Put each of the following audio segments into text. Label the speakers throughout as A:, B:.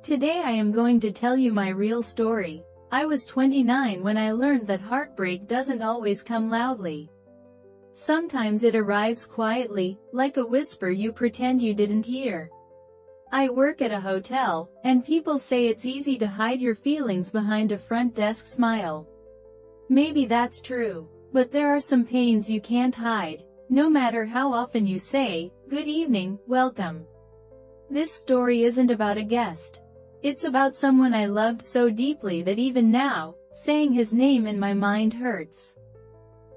A: Today I am going to tell you my real story. I was 29 when I learned that heartbreak doesn't always come loudly. Sometimes it arrives quietly, like a whisper you pretend you didn't hear. I work at a hotel, and people say it's easy to hide your feelings behind a front desk smile. Maybe that's true, but there are some pains you can't hide, no matter how often you say, "Good evening, welcome." This story isn't about a guest. It's about someone I loved so deeply that even now, saying his name in my mind hurts.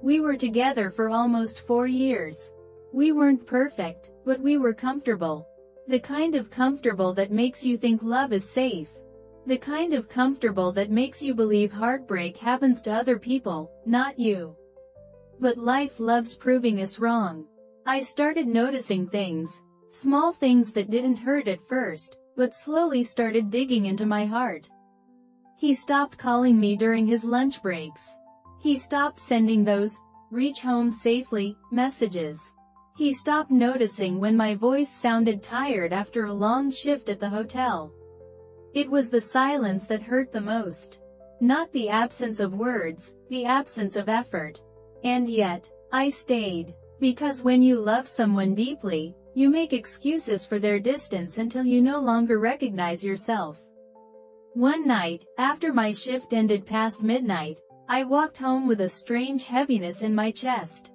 A: We were together for almost 4 years. We weren't perfect, but we were comfortable. The kind of comfortable that makes you think love is safe. The kind of comfortable that makes you believe heartbreak happens to other people, not you. But life loves proving us wrong. I started noticing things, small things that didn't hurt at first, but slowly started digging into my heart. He stopped calling me during his lunch breaks. He stopped sending those "reach home safely" messages. He stopped noticing when my voice sounded tired after a long shift at the hotel. It was the silence that hurt the most. Not the absence of words, the absence of effort. And yet, I stayed. Because when you love someone deeply, you make excuses for their distance until you no longer recognize yourself. One night, after my shift ended past midnight, I walked home with a strange heaviness in my chest.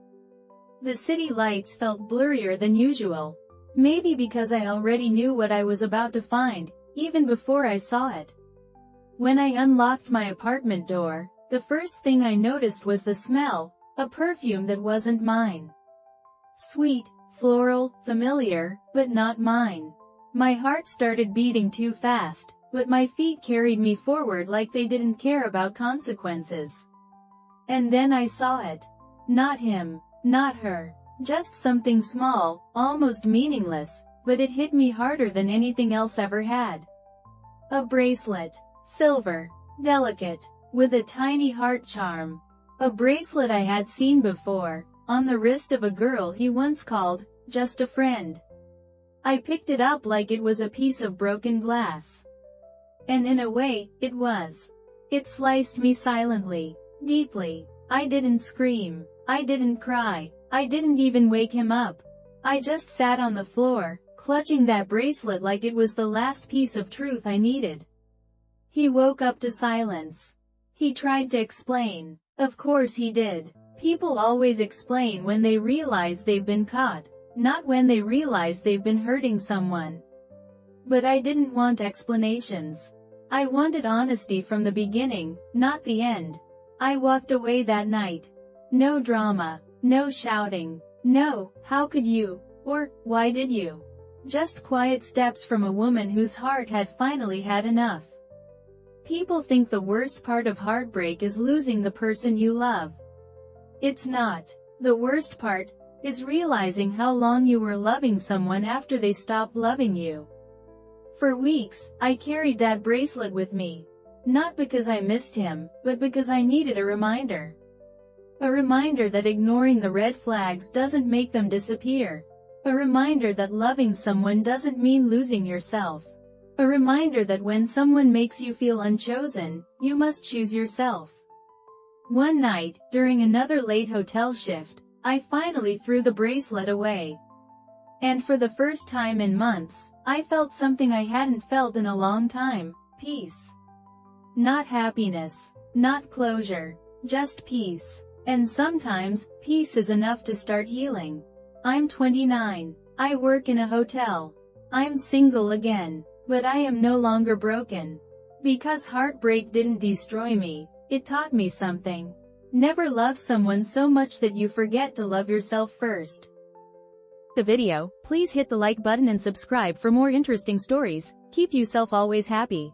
A: The city lights felt blurrier than usual. Maybe because I already knew what I was about to find, even before I saw it. When I unlocked my apartment door, the first thing I noticed was the smell, a perfume that wasn't mine. Sweet, floral, familiar, but not mine. My heart started beating too fast, but my feet carried me forward like they didn't care about consequences. And then I saw it. Not him, not her. Just something small, almost meaningless, but it hit me harder than anything else ever had. A bracelet. Silver. Delicate. With a tiny heart charm. A bracelet I had seen before, on the wrist of a girl he once called, just a friend. I picked it up like it was a piece of broken glass. And in a way, it was. It sliced me silently, deeply. I didn't scream. I didn't cry. I didn't even wake him up. I just sat on the floor, clutching that bracelet like it was the last piece of truth I needed. He woke up to silence. He tried to explain. Of course he did. People always explain when they realize they've been caught, not when they realize they've been hurting someone. But I didn't want explanations. I wanted honesty from the beginning, not the end. I walked away that night. No drama, no shouting, no, "How could you?" or "Why did you?" Just quiet steps from a woman whose heart had finally had enough. People think the worst part of heartbreak is losing the person you love. It's not. The worst part is realizing how long you were loving someone after they stopped loving you. For weeks, I carried that bracelet with me. Not because I missed him, but because I needed a reminder. A reminder that ignoring the red flags doesn't make them disappear. A reminder that loving someone doesn't mean losing yourself. A reminder that when someone makes you feel unchosen, you must choose yourself. One night, during another late hotel shift, I finally threw the bracelet away. And for the first time in months, I felt something I hadn't felt in a long time: peace. Not happiness. Not closure. Just peace. And sometimes, peace is enough to start healing. I'm 29. I work in a hotel. I'm single again. But I am no longer broken. Because heartbreak didn't destroy me, it taught me something. Never love someone so much that you forget to love yourself first. The video, please hit the like button and subscribe for more interesting stories. Keep yourself always happy.